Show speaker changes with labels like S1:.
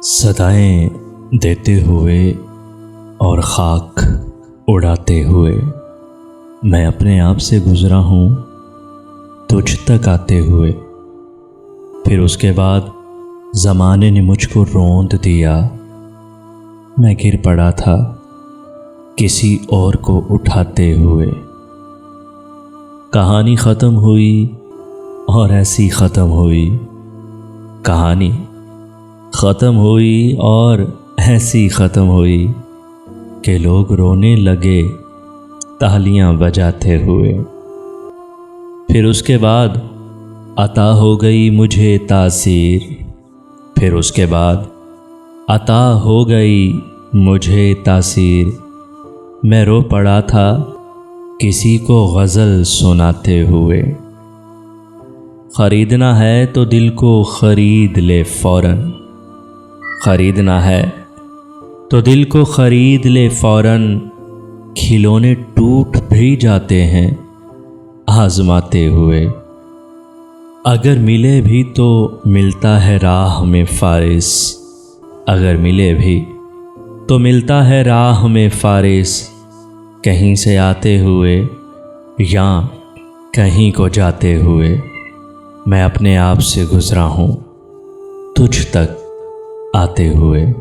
S1: صدائیں دیتے ہوئے اور خاک اڑاتے ہوئے میں اپنے آپ سے گزرا ہوں تجھ تک آتے ہوئے۔ پھر اس کے بعد زمانے نے مجھ کو روند دیا، میں گر پڑا تھا کسی اور کو اٹھاتے ہوئے۔ کہانی ختم ہوئی اور ایسی ختم ہوئی، کہانی ختم ہوئی اور ایسی ختم ہوئی کہ لوگ رونے لگے تالیاں بجاتے ہوئے۔ پھر اس کے بعد عطا ہو گئی مجھے تاثیر، پھر اس کے بعد عطا ہو گئی مجھے تاثیر، میں رو پڑا تھا کسی کو غزل سناتے ہوئے۔ خریدنا ہے تو دل کو خرید لے فوراً، خریدنا ہے تو دل کو خرید لے فوراً، کھلونے ٹوٹ بھی جاتے ہیں آزماتے ہوئے۔ اگر ملے بھی تو ملتا ہے راہ میں فارس، اگر ملے بھی تو ملتا ہے راہ میں فارس، کہیں سے آتے ہوئے یا کہیں کو جاتے ہوئے میں اپنے آپ سے گزرا ہوں تجھ تک آتے ہوئے۔